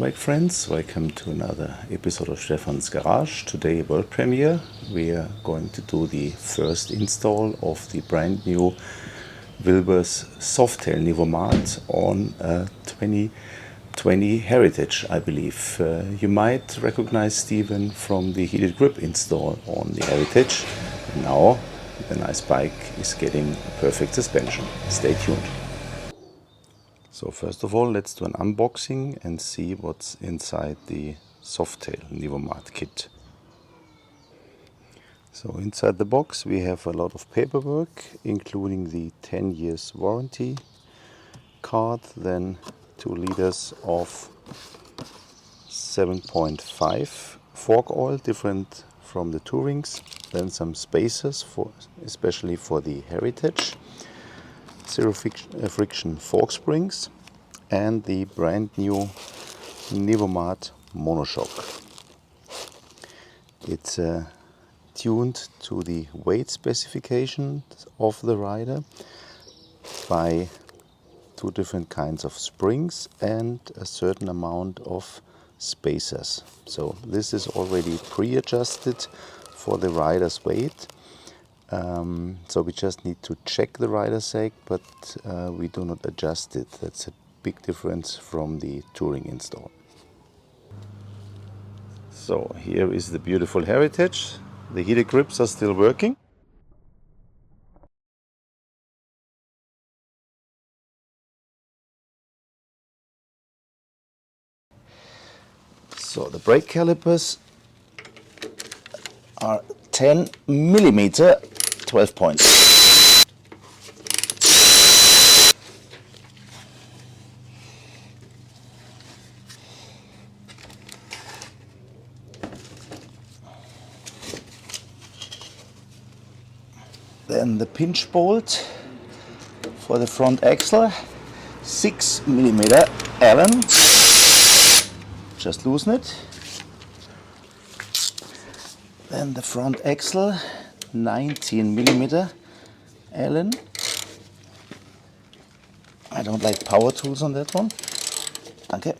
motorbike friends, welcome to another episode of Stefan's Garage. Today, world premiere. We are going to do the first install of the brand new Wilbers Softail Nivomat on a 2020 Heritage, I believe. You might recognize Steven from the heated grip install on the Heritage. Now the nice bike is getting a perfect suspension. Stay tuned. So first of all, let's do an unboxing and see what's inside the Softail Nivomat kit. So inside the box we have a lot of paperwork, including the 10 years warranty card, then 2 liters of 7.5 fork oil, different from the Tourings, then some spacers, especially for the Heritage, zero friction fork springs, and the brand new Nivomat monoshock. It's tuned to the weight specifications of the rider by 2 different kinds of springs and a certain amount of spacers. So this is already pre-adjusted for the rider's weight. So we just need to check the rider sag, but we do not adjust it. That's a big difference from the Touring install. So here is the beautiful Heritage. The heated grips are still working. So the brake calipers are 10 millimeter 12 points. Then the pinch bolt for the front axle, 6 millimeter Allen. Just loosen it. Then the front axle, 19 millimeter Allen. I don't like power tools on that one. Danke.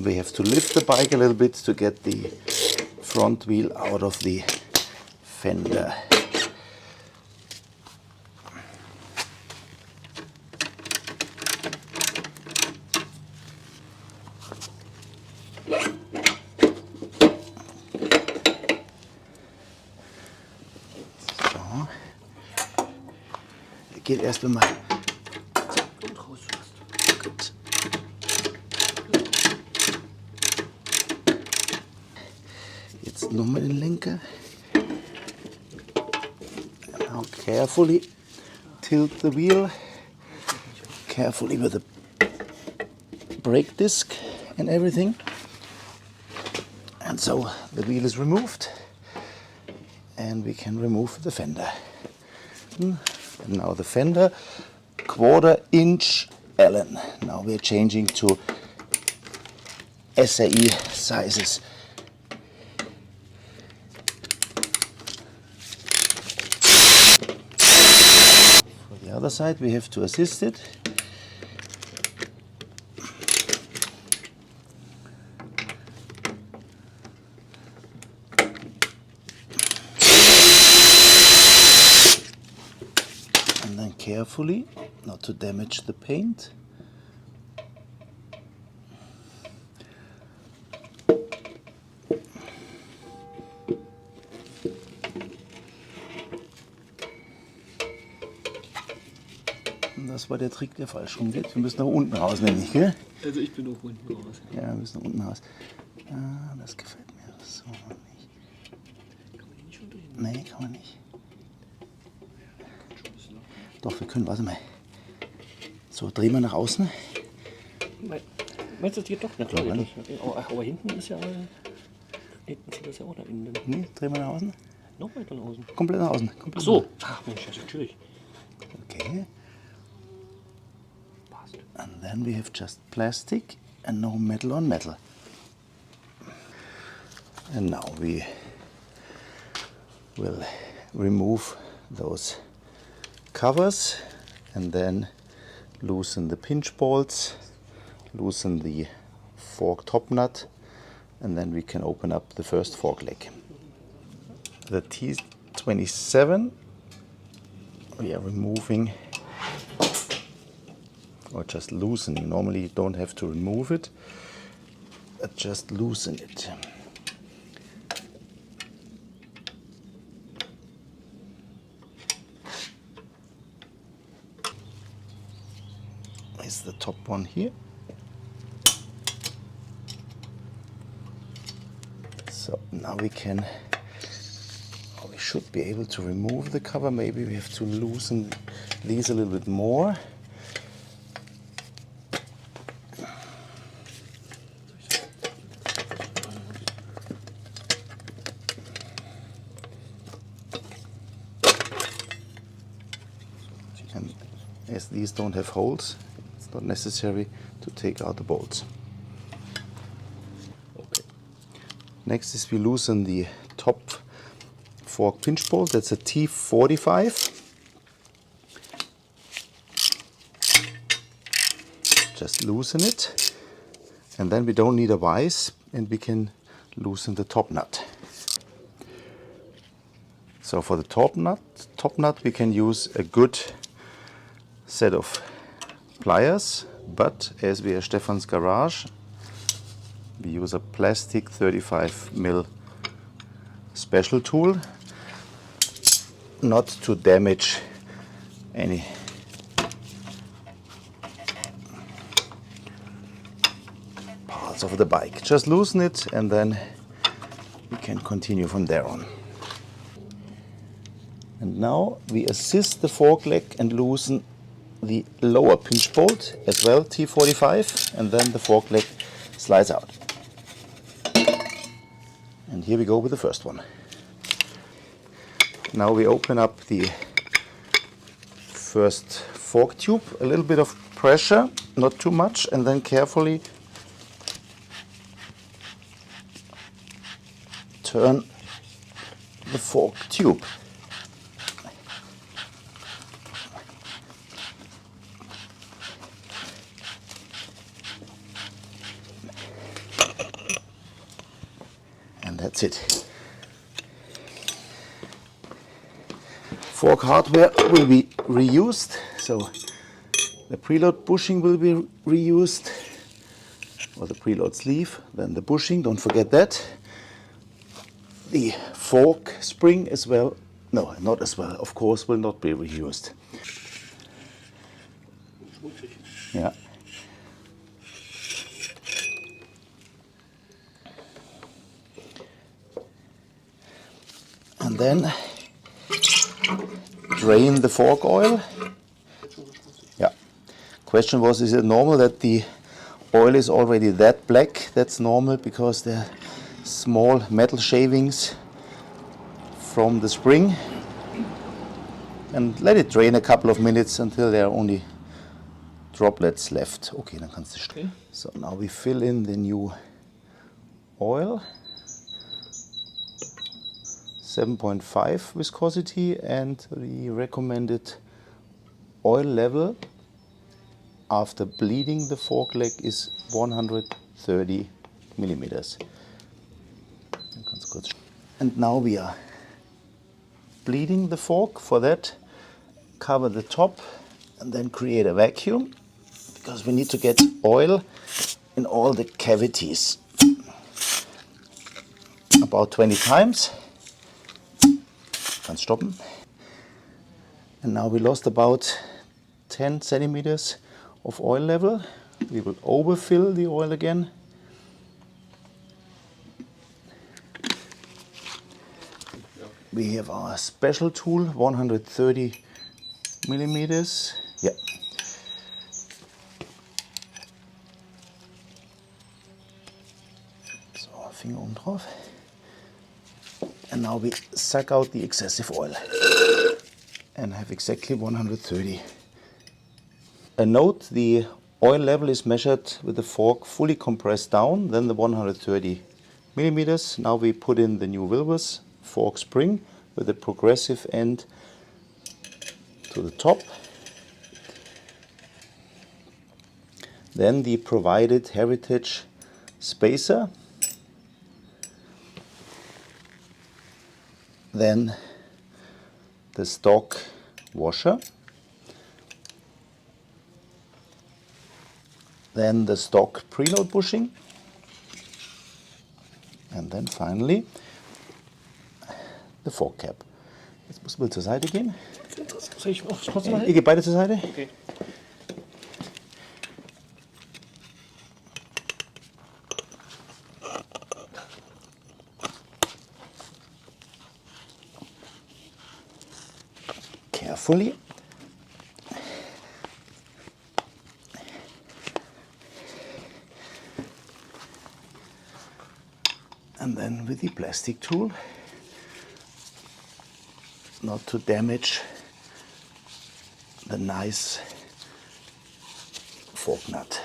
We have to lift the bike a little bit to get the front wheel out of the fender. Geht erst einmal. Gut. Jetzt nochmal den Lenker. Now carefully tilt the wheel. Carefully with the brake disc and everything. And so the wheel is removed. And we can remove the fender. And now the fender, 1/4 inch Allen. Now we're changing to SAE sizes. For the other side we have to assist it. Carefully, not to damage the paint. Und das war der Trick, der falsch rumgeht. Wir müssen nach unten raus, nämlich, gell? Also ich bin auch unten raus. Ja, wir müssen nach unten raus. Ah, das gefällt mir so nicht. Kann man nicht schon drehen? Nee, kann man nicht. Doch, wir können, warte mal. So, drehen wir nach außen. Meinst du, das geht doch? Na klar, geht das. Aber hinten ist ja... Hinten zieht das ja auch nach innen. Nee, drehen wir nach außen. Noch weiter nach außen. Komplett nach außen. Ach so. Ach Mensch, das ist natürlich. Okay. Passt. And then we have just plastic and no metal on metal. And now we will remove those covers and then loosen the pinch bolts, loosen the fork top nut, and then we can open up the first fork leg. The T27, we are removing or just loosening. Normally you don't have to remove it, but just loosen it. Is the top one here. So now we should be able to remove the cover. Maybe we have to loosen these a little bit more. And as these don't have holes, it's not necessary to take out the bolts. Okay. Next is we loosen the top fork pinch bolt. That's a T45. Just loosen it, and then we don't need a vise, and we can loosen the top nut. So for the top nut we can use a good set of pliers, but as we are Stefan's garage, we use a plastic 35mm special tool, not to damage any parts of the bike. Just loosen it and then we can continue from there on. And now we assist the fork leg and loosen the lower pinch bolt as well, T45, and then the fork leg slides out. And here we go with the first one. Now we open up the first fork tube, a little bit of pressure, not too much, and then carefully turn the fork tube. And that's it. Fork hardware will be reused, so the preload bushing will be reused, or the preload sleeve, then the bushing, don't forget that. The fork spring as well, no, not as well, of course, will not be reused. Yeah. And then drain the fork oil. Yeah. Question was, is it normal that the oil is already that black? That's normal because there are small metal shavings from the spring. And let it drain a couple of minutes until there are only droplets left. Okay, dann kannst du stehen. So now we fill in the new oil. 7.5 viscosity, and the recommended oil level after bleeding the fork leg is 130 millimeters. And now we are bleeding the fork. For that, cover the top and then create a vacuum, because we need to get oil in all the cavities. About 20 times. Kannst stoppen. And now we lost about 10 centimeters of oil level. We will overfill the oil again. We have our special tool, 130 millimeters. Yeah. So, Finger oben drauf. And now we suck out the excessive oil and have exactly 130. A note, the oil level is measured with the fork fully compressed down, then the 130 millimeters. Now we put in the new Wilbers fork spring with a progressive end to the top. Then the provided heritage spacer. Then the stock washer. Then the stock preload bushing. And then finally the fork cap. Jetzt muss man zur Seite gehen. Soll ich auch trotzdem mal Ihr geht beide zur Seite. Okay. Carefully. And then with the plastic tool, not to damage the nice fork nut.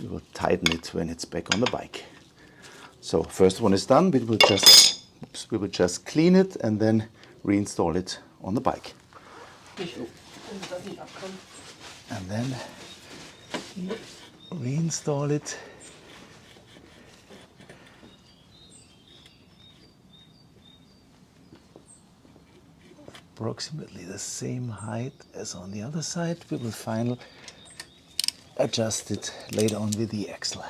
We will tighten it when it's back on the bike. So first one is done. We will just clean it and then reinstall it on the bike. And then reinstall it. Approximately the same height as on the other side. We will finally adjust it later on with the axle.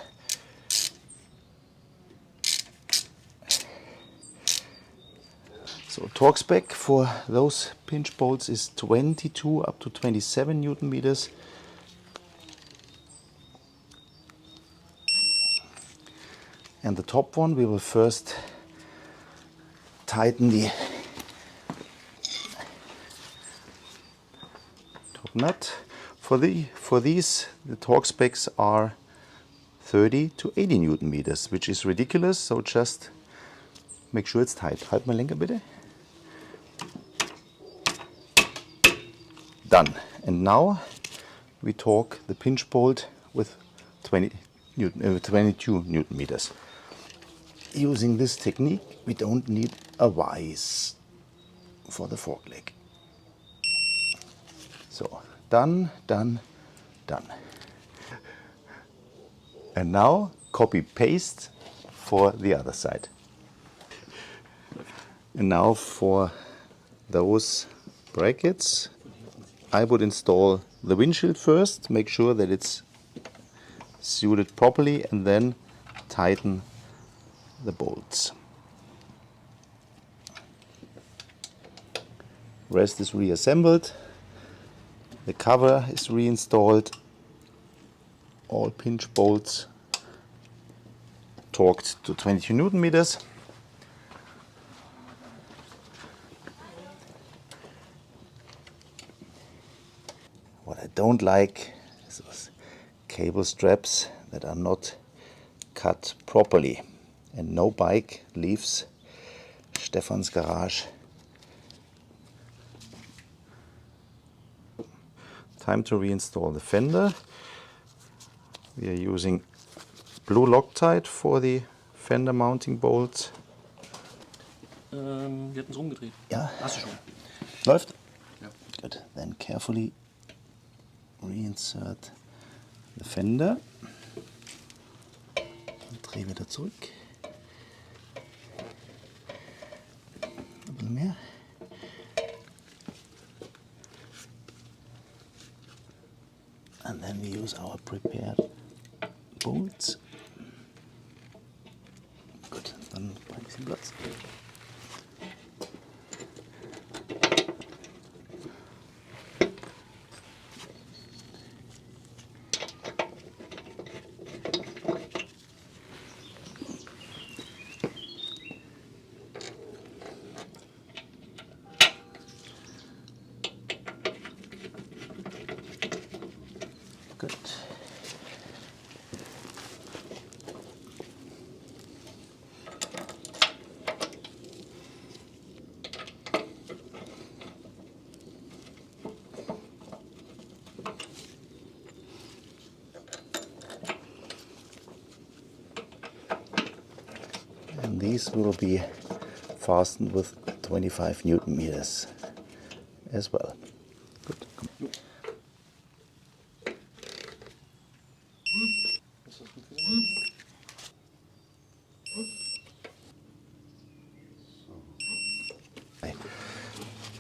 So torque spec for those pinch bolts is 22 up to 27 Newton meters. And the top one, we will first tighten the top nut. For these, the torque specs are 30 to 80 Newton meters, which is ridiculous. So just make sure it's tight. Halt mal Lenker bitte. Done. And now we torque the pinch bolt with 22 Newton meters. Using this technique, we don't need a vise for the fork leg. So done, done, done. And now copy paste for the other side. And now for those brackets, I would install the windshield first, make sure that it's suited properly, and then tighten the bolts. Rest is reassembled. The cover is reinstalled. All pinch bolts torqued to 22 Newton meters. What I don't like is those cable straps that are not cut properly, and no bike leaves Stefan's garage. Time to reinstall the fender. We are using blue Loctite for the fender mounting bolts. Wir hatten es rumgedreht. Ja. Hast du schon? Läuft? Ja. Good. Then carefully reinsert the fender. Und dreh wieder zurück. Ein bisschen mehr. And then we use our prepared bolts. Gut, dann ein bisschen Platz. Good. And these will be fastened with 25 Newton meters as well. Good.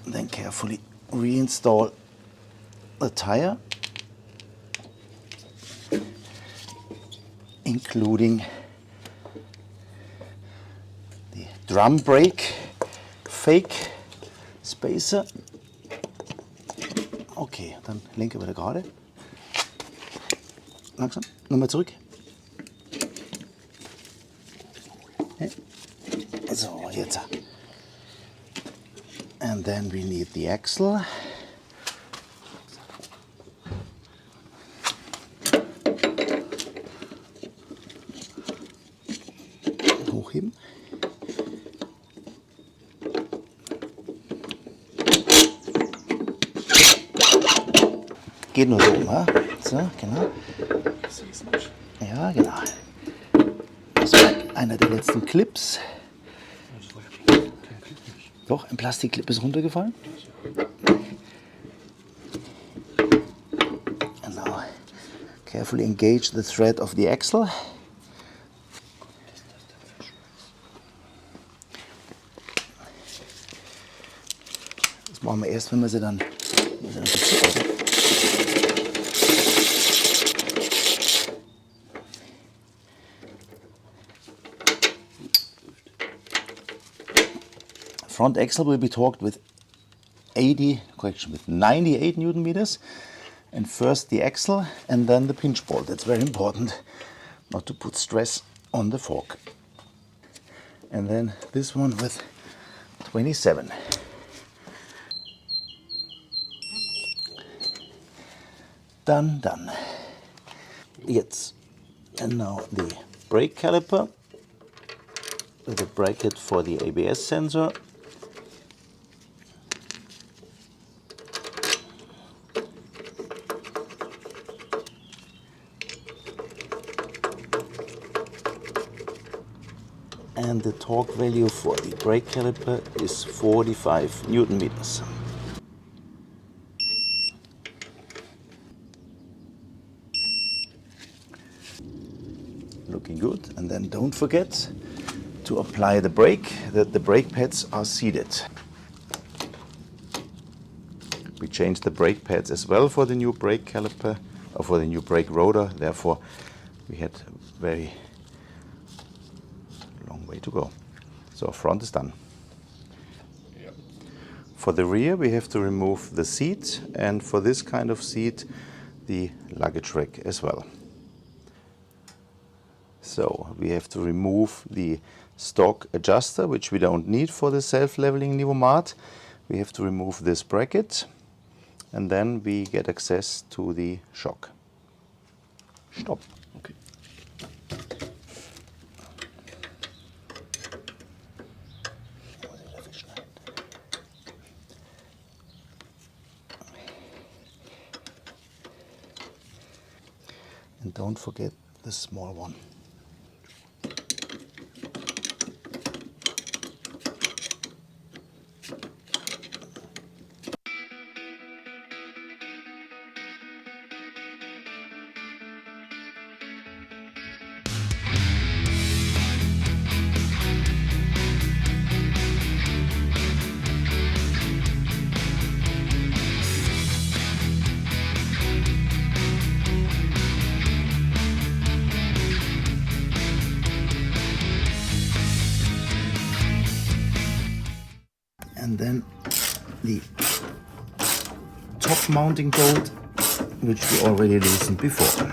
Then carefully reinstall the tire, including the drum brake fake spacer. Okay, dann Lenker wieder gerade. Langsam, nochmal zurück. So, jetzt. And then we need the axle. Hochheben. Geht nur so, ne? So, genau. Ja, genau. Das war einer der letzten Clips. Doch, ein Plastikclip ist runtergefallen. And now, carefully engage the thread of the axle. Das machen wir erst, wenn wir sie dann front axle will be torqued with 98 Newton meters, and first the axle and then the pinch bolt. That's very important, not to put stress on the fork. And then this one with 27. Done. Yes. And now the brake caliper with a bracket for the ABS sensor. And the torque value for the brake caliper is 45 Newton meters. Looking good. And then don't forget to apply the brake, that the brake pads are seated. We changed the brake pads as well for the new brake caliper, or for the new brake rotor. Therefore, we had very way to go. So front is done. Yep. For the rear we have to remove the seat, and for this kind of seat the luggage rack as well. So we have to remove the stock adjuster, which we don't need for the self-leveling Nivomat. We have to remove this bracket, and then we get access to the shock. Stop. Okay. And don't forget the small one. And then the top mounting bolt, which we already loosened before.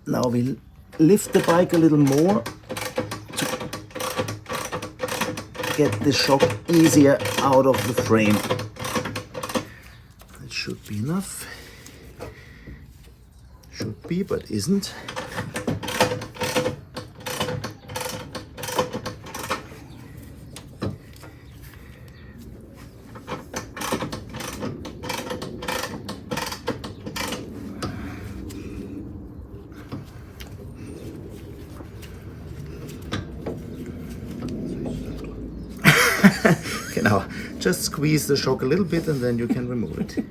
Now we'll lift the bike a little more to get the shock easier out of the frame. That should be enough. Should be, but isn't. Genau, just squeeze the shock a little bit and then you can remove it.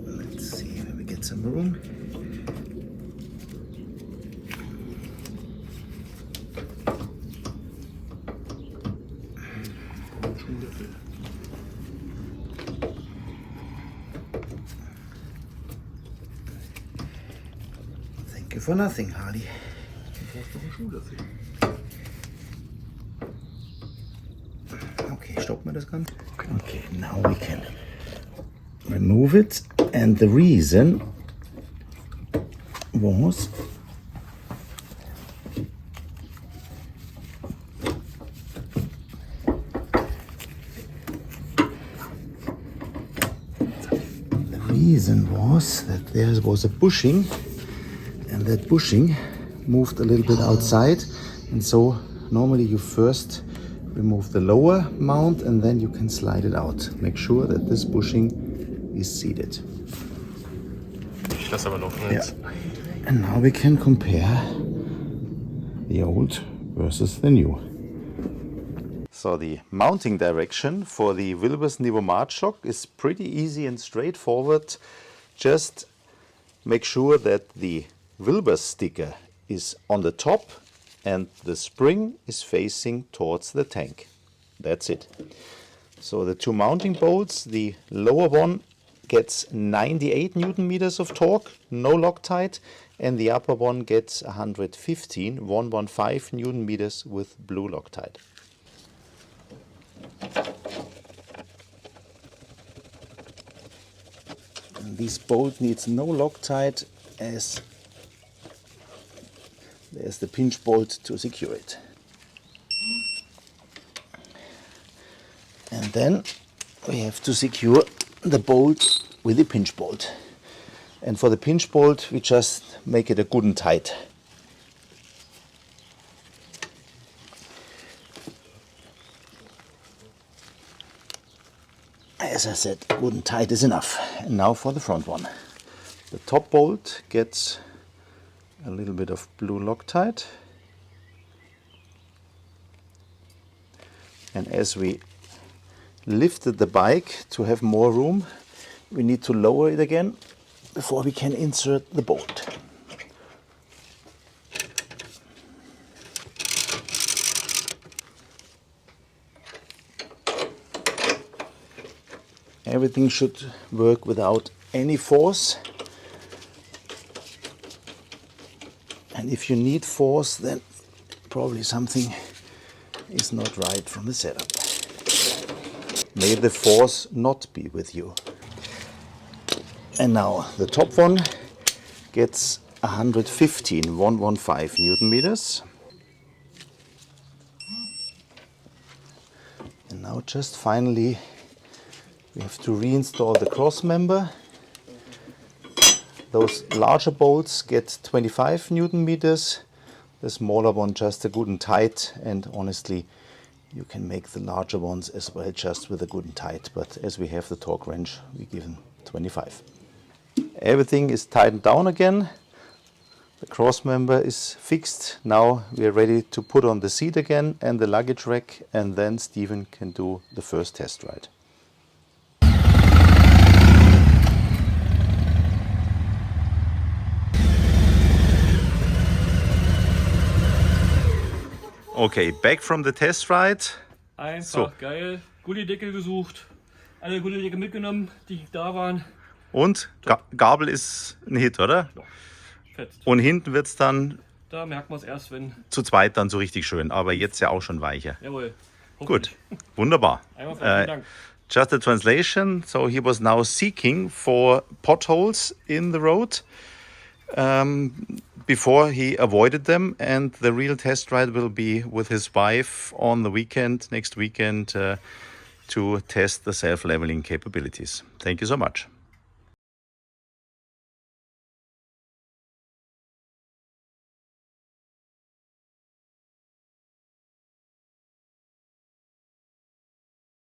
Let's see if we get some room. Thank you for nothing, Harley. Okay, stoppen wir das Ganze. Okay, now we can remove it, and the reason was that there was a bushing, and that bushing moved a little bit outside, and so normally you first remove the lower mount and then you can slide it out. Make sure that this bushing is seated. Das aber noch nicht. Yeah. And now we can compare the old versus the new. So the mounting direction for the Wilbers Nivomat shock is pretty easy and straightforward. Just make sure that the Wilbers sticker is on the top and the spring is facing towards the tank. That's it. So the two mounting bolts, the lower one gets 98 Newton meters of torque, no Loctite, and the upper one gets 115 Newton meters with blue Loctite. And this bolt needs no Loctite as there's the pinch bolt to secure it. And then we have to secure the bolt with the pinch bolt. And for the pinch bolt we just make it a good and tight. As I said, good and tight is enough. And now for the front one. The top bolt gets a little bit of blue Loctite, and as we lifted the bike to have more room, we need to lower it again before we can insert the bolt. Everything should work without any force. And if you need force, then probably something is not right from the setup. May the force not be with you. And now the top one gets 115 Newton meters. And now just finally we have to reinstall the cross member. Those larger bolts get 25 Newton meters, the smaller one just a good and tight, and honestly you can make the larger ones as well just with a good and tight, but as we have the torque wrench we give them 25. Everything is tightened down again, the cross member is fixed. Now we are ready to put on the seat again and the luggage rack, and then Stephen can do the first test ride. Okay, back from the test ride. Einfach so. Geil. Gullideckel gesucht. Alle Gullideckel mitgenommen, die da waren. Und Gabel ist ein Hit, oder? Ja, fett. Und hinten wird es dann. Da merkt man es erst, wenn. Zu zweit dann so richtig schön, aber jetzt ja auch schon weicher. Jawohl. Gut, wunderbar. Einmal vielen Dank. Just a translation. So he was now seeking for potholes in the road before he avoided them. And the real test ride will be with his wife on the weekend, next weekend, to test the self-leveling capabilities. Thank you so much.